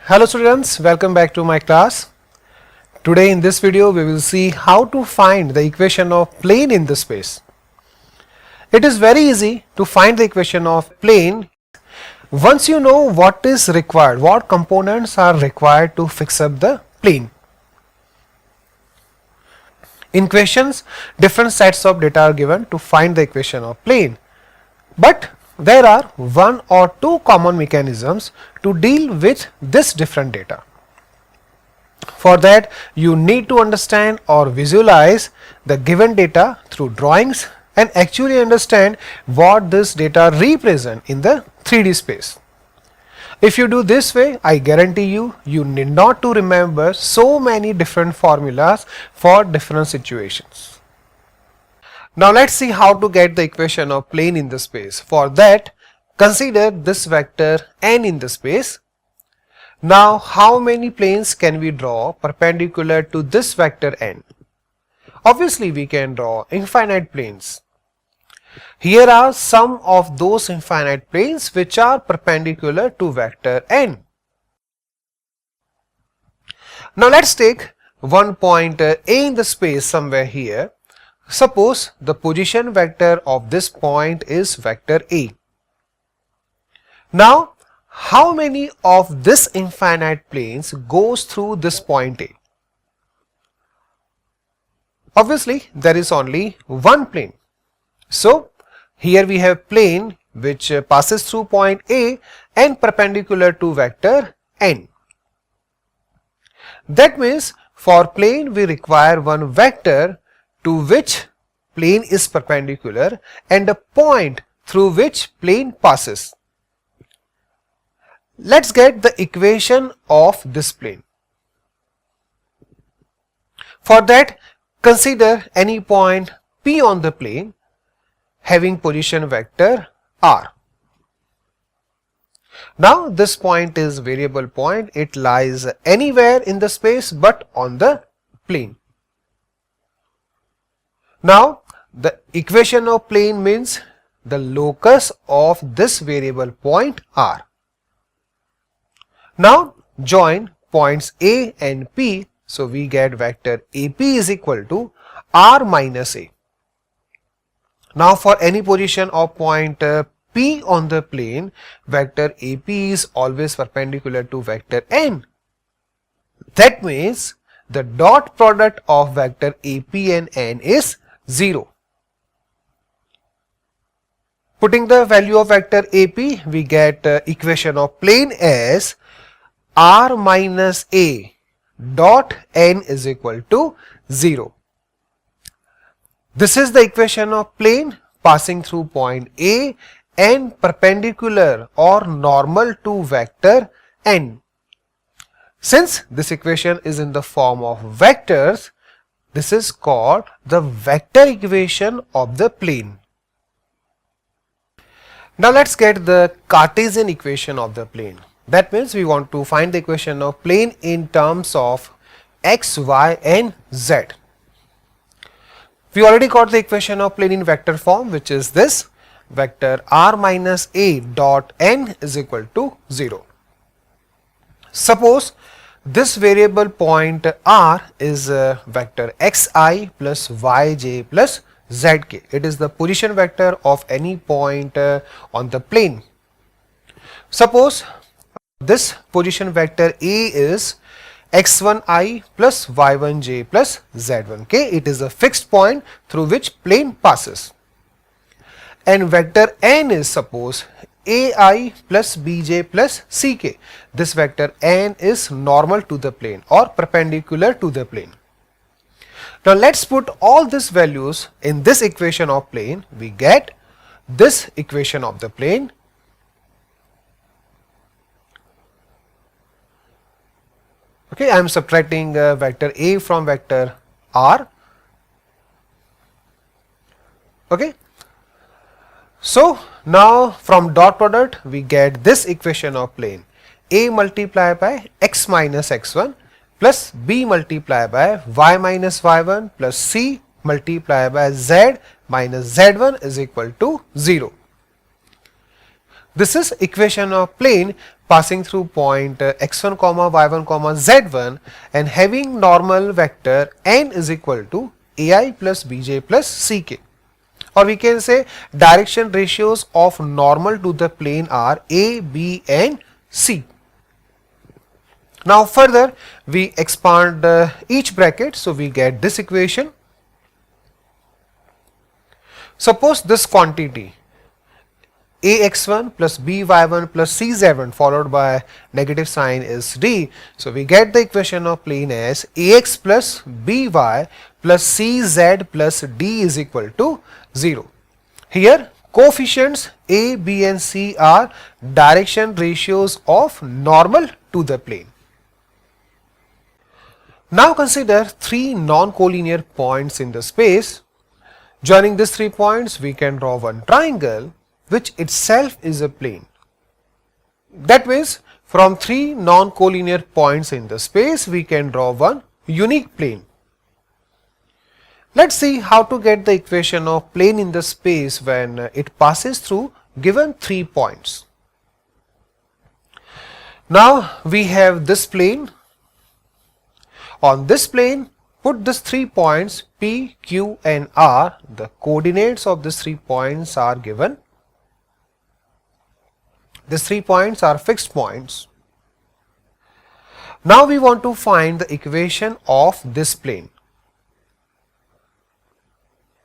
Hello students, welcome back to my class. Today in this video we will see how to find the equation of plane in the space. It is very easy to find the equation of plane once you know what is required, what components are required to fix up the plane. In questions, different sets of data are given to find the equation of plane, but there are one or two common mechanisms to deal with this different data. For that, you need to understand or visualize the given data through drawings and actually understand what this data represent in the 3D space. If you do this way, I guarantee you need not to remember so many different formulas for different situations. Now let's see how to get the equation of plane in the space. For that, consider this vector n in the space. Now how many planes can we draw perpendicular to this vector n? Obviously we can draw infinite planes. Here are some of those infinite planes which are perpendicular to vector n. Now let's take one point A in the space somewhere here. Suppose the position vector of this point is vector A. Now, how many of this infinite planes goes through this point A? Obviously, there is only one plane. So, here we have plane which passes through point A and perpendicular to vector n. That means for plane we require one vector to which plane is perpendicular and a point through which plane passes. Let's get the equation of this plane. For that, consider any point P on the plane having position vector r. Now this point is variable point, it lies anywhere in the space but on the plane. Now the equation of plane means the locus of this variable point r. Now join points A and P, so we get vector AP is equal to r minus A. Now for any position of point P on the plane, vector AP is always perpendicular to vector n. That means the dot product of vector AP and n is 0. Putting the value of vector AP, we get equation of plane as r minus A dot n is equal to 0. This is the equation of plane passing through point A and perpendicular or normal to vector n. Since this equation is in the form of vectors, this is called the vector equation of the plane. Now let's get the Cartesian equation of the plane. That means we want to find the equation of plane in terms of x, y and z. We already got the equation of plane in vector form, which is this vector r minus A dot n is equal to 0. Suppose this variable point r is vector xi plus yj plus zk. It is the position vector of any point on the plane. Suppose this position vector A is x1i plus y1j plus z1k. It is a fixed point through which plane passes. And vector n is suppose ai plus bj plus ck. This vector n is normal to the plane or perpendicular to the plane. Now let's put all these values in this equation of plane. We get this equation of the plane. Okay, I am subtracting vector A from vector r. Okay. So now from dot product we get this equation of plane A multiplied by x minus x1 plus B multiplied by y minus y1 plus C multiplied by z minus z1 is equal to 0. This is equation of plane passing through point x1 comma y1 comma z1 and having normal vector n is equal to ai plus bj plus ck, or we can say direction ratios of normal to the plane are a, b and c. Now further we expand each bracket, so we get this equation. Suppose this quantity ax1 plus by1 plus cz1 followed by negative sign is d. So we get the equation of plane as ax plus by plus cz plus d is equal to 0. Here coefficients a, b and c are direction ratios of normal to the plane. Now consider three non-collinear points in the space. Joining these 3 points we can draw one triangle which itself is a plane. That means from 3 non-collinear points in the space we can draw one unique plane. Let's see how to get the equation of plane in the space when it passes through given 3 points. Now we have this plane. On this plane, put these 3 points P, Q and R. The coordinates of these 3 points are given. These 3 points are fixed points. Now we want to find the equation of this plane.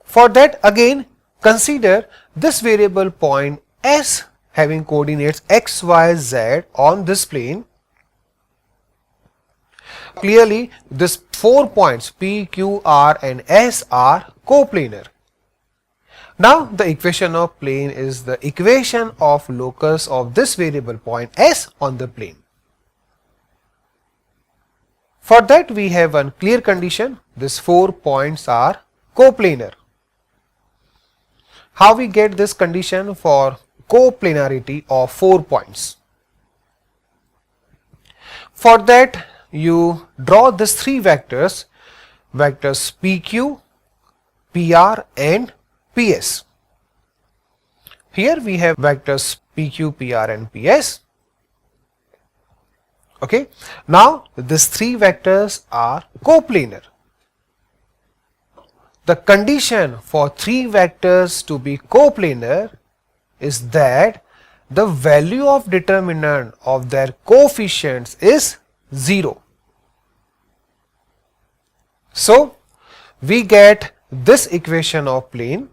For that, again consider this variable point S having coordinates x, y, z on this plane. Clearly these 4 points P, Q, R and S are coplanar. Now the equation of plane is the equation of locus of this variable point S on the plane. For that we have one clear condition, these 4 points are coplanar. How we get this condition for coplanarity of 4 points? For that you draw these 3 vectors, vectors PQ, PR and PS. Here we have vectors PQ, PR and PS. Okay. Now these 3 vectors are coplanar. The condition for 3 vectors to be coplanar is that the value of determinant of their coefficients is 0. So we get this equation of plane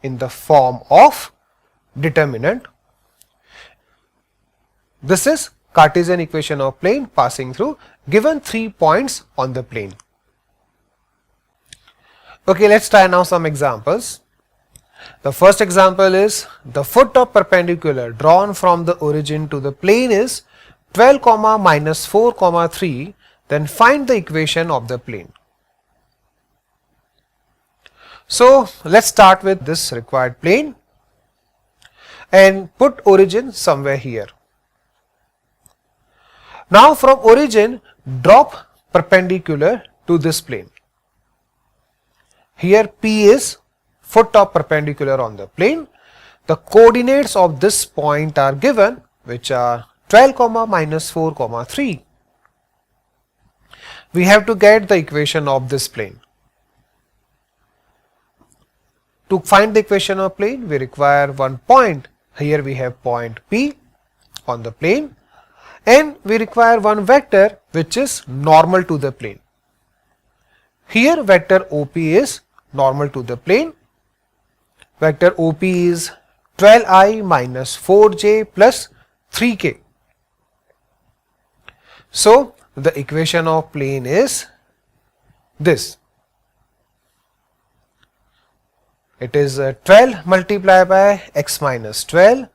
in the form of determinant. This is Cartesian equation of plane passing through given 3 points on the plane. Okay, let's try now some examples. The first example is the foot of perpendicular drawn from the origin to the plane is 12 comma minus 4 comma 3, then find the equation of the plane. So let's start with this required plane and put origin somewhere here. Now from origin drop perpendicular to this plane. Here P is foot of perpendicular on the plane. The coordinates of this point are given, which are 12 comma minus 4 comma 3. We have to get the equation of this plane. To find the equation of plane we require one point. Here we have point P on the plane and we require one vector which is normal to the plane. Here vector OP is normal to the plane. Vector OP is 12i minus 4j plus 3k. So the equation of plane is this. It is 12 multiplied by x minus 12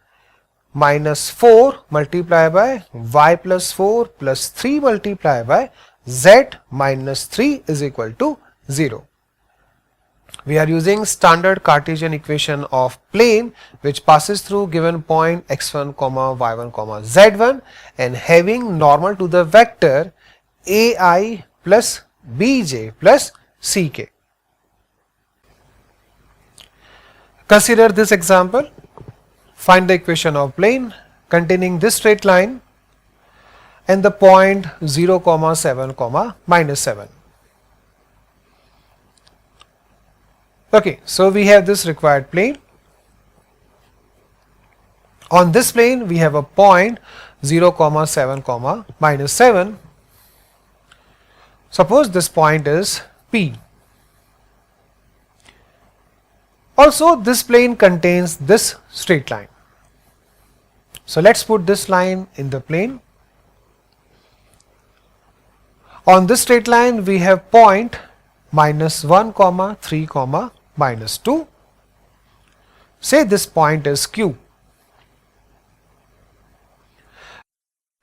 minus 4 multiplied by y plus 4 plus 3 multiplied by z minus 3 is equal to 0. We are using standard Cartesian equation of plane which passes through given point x1 comma y1 comma z1 and having normal to the vector ai plus bj plus ck. Consider this example. find the equation of plane containing this straight line and the point 0, 7, minus 7. Okay, so we have this required plane. On this plane we have a point 0, 7, minus 7. Suppose this point is P. Also this plane contains this straight line. So let's put this line in the plane. On this straight line we have point minus 1, 3, minus 2. Say this point is Q.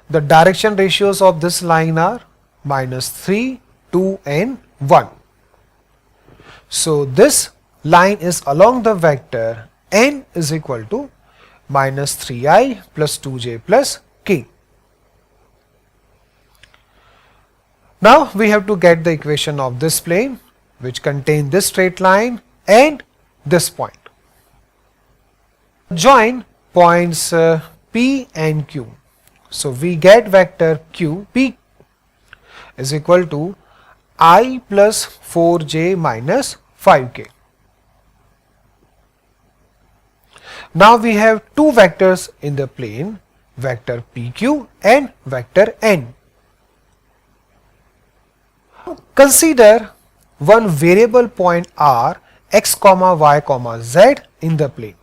The direction ratios of this line are minus 3, 2 and 1. So this line is along the vector n is equal to minus 3i plus 2j plus k. Now we have to get the equation of this plane which contain this straight line and this point. Join points P and Q. So we get vector Q P is equal to I plus 4j minus 5k. Now we have two vectors in the plane, vector PQ and vector N. Consider one variable point R x, y, z in the plane.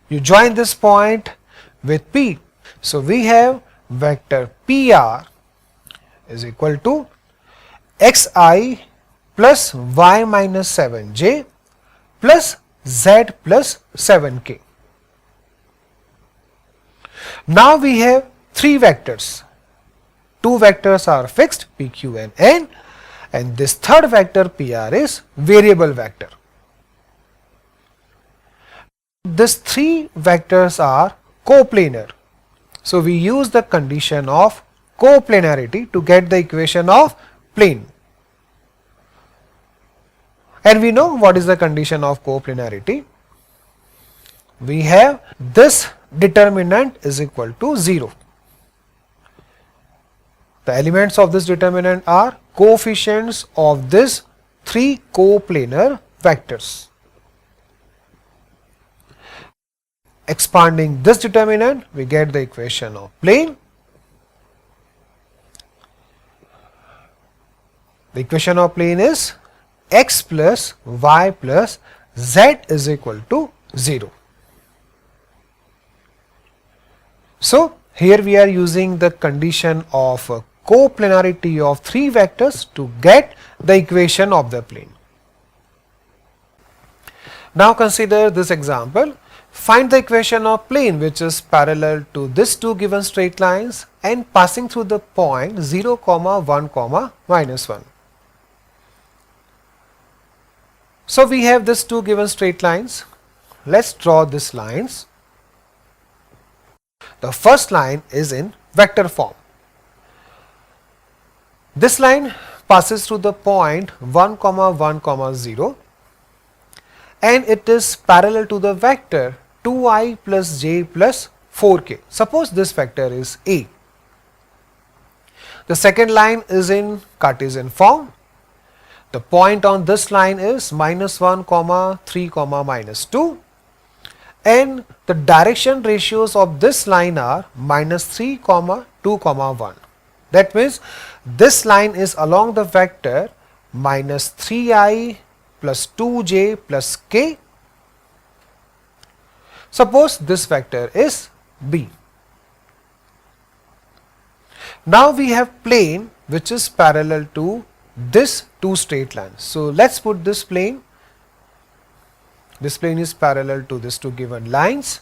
You join this point with P. So we have vector PR is equal to xi plus y minus 7j plus z plus 7k. Now we have three vectors. Two vectors are fixed, PQ and N, and this third vector PR is variable vector. These three vectors are coplanar. So we use the condition of coplanarity to get the equation of plane. And we know what is the condition of coplanarity. We have this determinant is equal to 0. The elements of this determinant are coefficients of these three coplanar vectors. Expanding this determinant, we get the equation of plane. The equation of plane is x plus y plus z is equal to 0. So here we are using the condition of coplanarity of three vectors to get the equation of the plane. Now consider this example. Find the equation of plane which is parallel to these two given straight lines and passing through the point 0, 1, minus 1. So we have these two given straight lines. Let's draw these lines. The first line is in vector form. This line passes through the point 1, 1, 0 and it is parallel to the vector 2i plus j plus 4k. Suppose this vector is A. The second line is in Cartesian form. The point on this line is minus 1, 3, minus 2 and the direction ratios of this line are minus 3, 2, 1. That means this line is along the vector minus 3i plus 2j plus k. Suppose this vector is B. Now we have plane which is parallel to this two straight lines. So let's put this plane. This plane is parallel to these two given lines.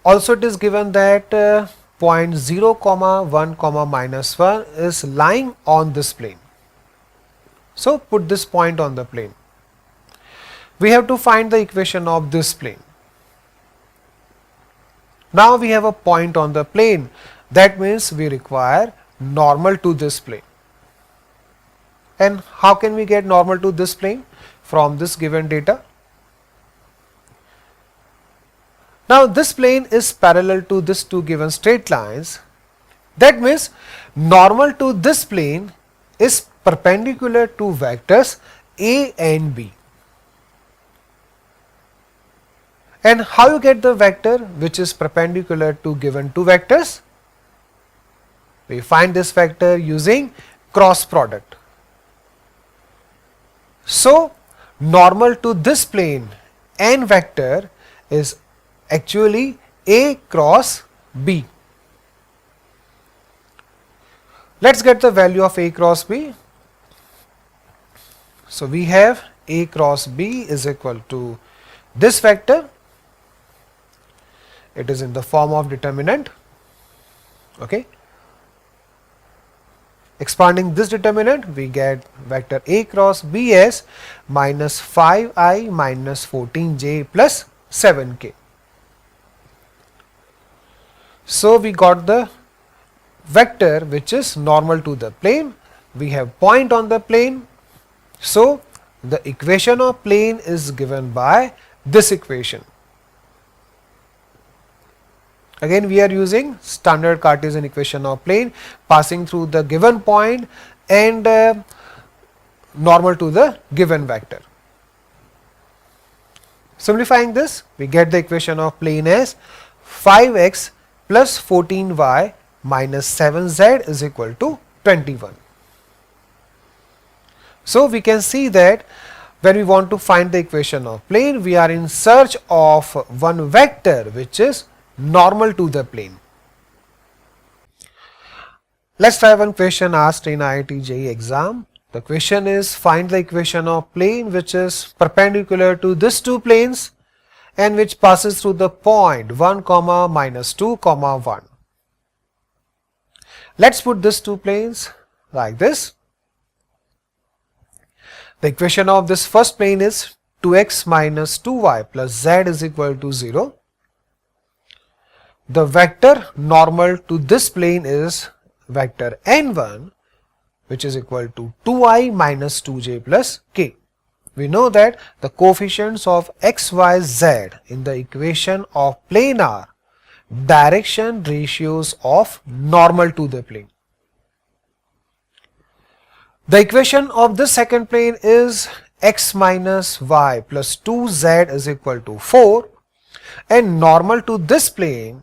Also it is given that point 0, 1, minus 1 is lying on this plane. So put this point on the plane. We have to find the equation of this plane. Now we have a point on the plane. That means we require normal to this plane. And how can we get normal to this plane from this given data? Now this plane is parallel to these two given straight lines. That means normal to this plane is perpendicular to vectors A and B. And how you get the vector which is perpendicular to given two vectors? We find this vector using cross product. So normal to this plane n vector is actually A cross B. Let's get the value of A cross B. So we have A cross B is equal to this vector. It is in the form of determinant. Okay. Expanding this determinant, we get vector A cross B as minus 5i minus 14j plus 7k. So we got the vector which is normal to the plane. We have point on the plane. So the equation of plane is given by this equation. Again we are using standard Cartesian equation of plane passing through the given point and normal to the given vector. Simplifying this, we get the equation of plane as 5x plus 14y minus 7z is equal to 21. So we can see that when we want to find the equation of plane, we are in search of one vector which is normal to the plane. Let's try one question asked in IIT JEE exam. The question is find the equation of plane which is perpendicular to these two planes and which passes through the point 1 comma minus 2 comma 1. Let's put these two planes like this. The equation of this first plane is 2x minus 2y plus z is equal to 0. The vector normal to this plane is vector n1 which is equal to 2i minus 2j plus k. We know that the coefficients of x, y, z in the equation of plane are direction ratios of normal to the plane. The equation of this second plane is x minus y plus 2z is equal to 4 and normal to this plane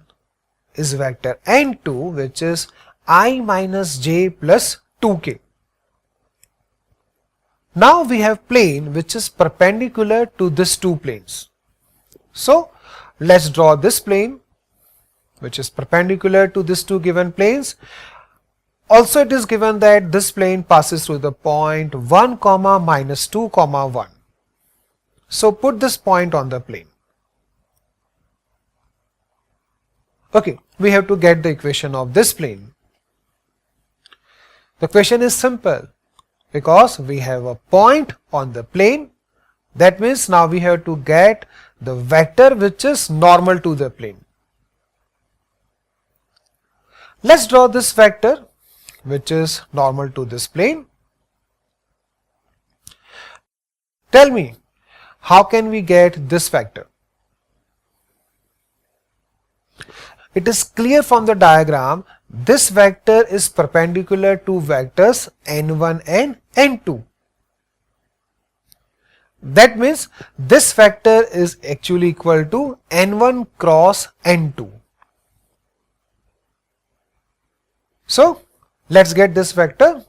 is vector n2 which is I minus j plus 2k. Now we have plane which is perpendicular to these two planes. So let's draw this plane which is perpendicular to these two given planes. Also it is given that this plane passes through the point 1 comma minus 2 comma 1. So put this point on the plane. Okay, we have to get the equation of this plane. The question is simple because we have a point on the plane. That means now we have to get the vector which is normal to the plane. Let's draw this vector which is normal to this plane. Tell me, how can we get this vector? It is clear from the diagram, this vector is perpendicular to vectors n1 and n2. That means this vector is actually equal to n1 cross n2. So let's get this vector.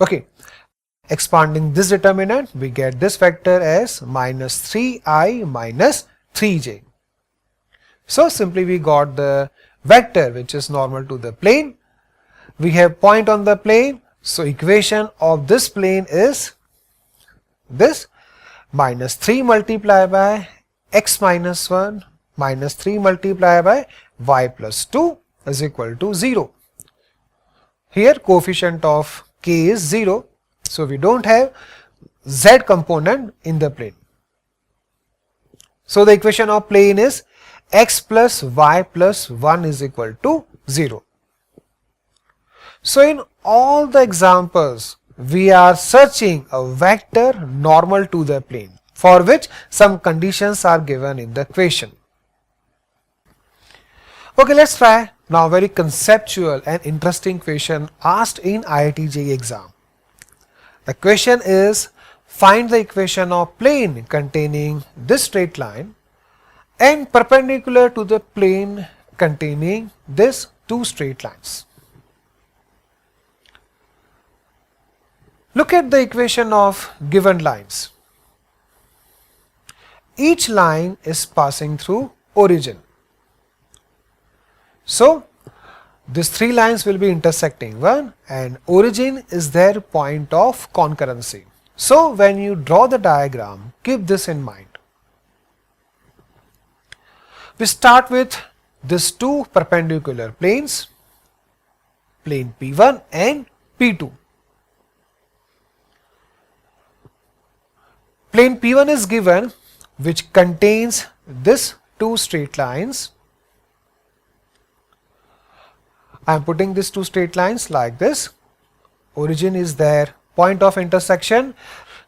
Okay. Expanding this determinant, we get this vector as minus 3i minus 3j. So simply we got the vector which is normal to the plane. We have point on the plane. So equation of this plane is this minus 3 multiplied by x minus 1 minus 3 multiplied by y plus 2 is equal to 0. Here coefficient of k is 0. So we don't have z component in the plane. So the equation of plane is x plus y plus 1 is equal to 0. So in all the examples we are searching a vector normal to the plane, for which some conditions are given in the question. Okay, let's try now very conceptual and interesting question asked in IIT JEE exam. The question is, find the equation of plane containing this straight line and perpendicular to the plane containing this two straight lines. Look at the equation of given lines. Each line is passing through origin. So, these three lines will be intersecting one, and origin is their point of concurrency. So, when you draw the diagram, keep this in mind. We start with these two perpendicular planes, plane P1 and P2. Plane P1 is given, which contains these two straight lines. I am putting these two straight lines like this. Origin is their point of intersection.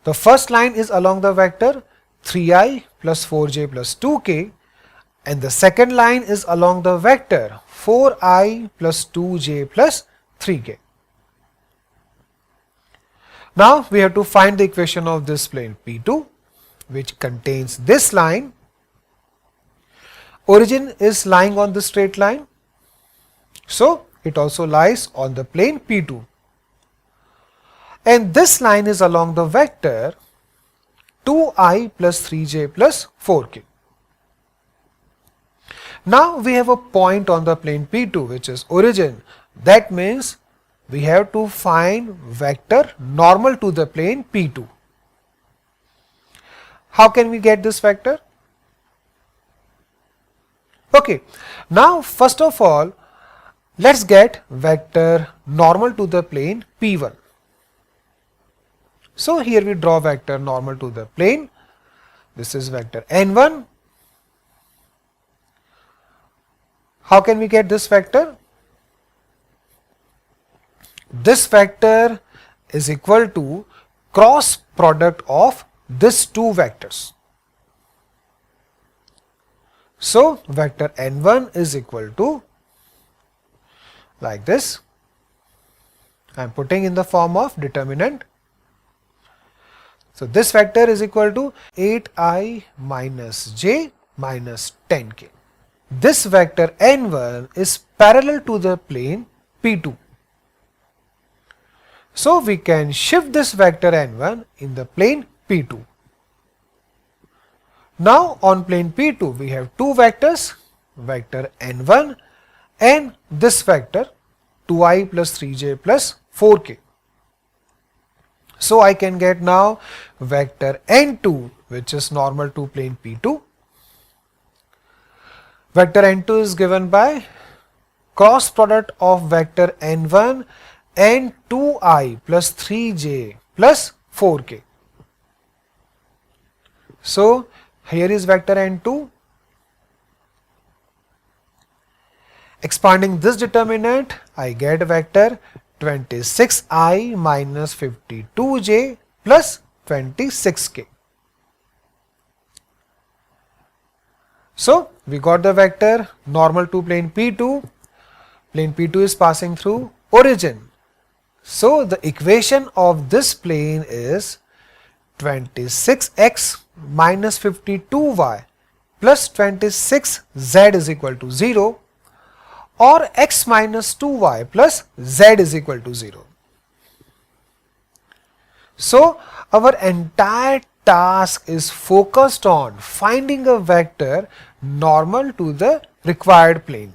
The first line is along the vector 3i plus 4j plus 2k, and the second line is along the vector 4i plus 2j plus 3k. Now we have to find the equation of this plane P2, which contains this line. Origin is lying on the straight line, so it also lies on the plane P2. And this line is along the vector 2i plus 3j plus 4k. Now we have a point on the plane P2, which is origin. That means we have to find vector normal to the plane P2. How can we get this vector? Okay, now first of all, let's get vector normal to the plane P1. So here we draw vector normal to the plane. This is vector n1. How can we get this vector? This vector is equal to cross product of these two vectors. So vector n1 is equal to like this. I am putting in the form of determinant. So this vector is equal to 8i minus j minus 10k. This vector n1 is parallel to the plane P2. So we can shift this vector n1 in the plane P2. Now on plane P2 we have two vectors, vector n1 and this vector 2i plus 3j plus 4k. So I can get now vector n2, which is normal to plane P2. Vector n2 is given by cross product of vector n1 and 2i plus 3j plus 4k. So here is vector n2. Expanding this determinant, I get vector 26i minus 52j plus 26k. So we got the vector normal to plane P2. Plane P2 is passing through origin. So the equation of this plane is 26x minus 52y plus 26z is equal to 0, or x minus 2y plus z is equal to 0. So our entire task is focused on finding a vector normal to the required plane.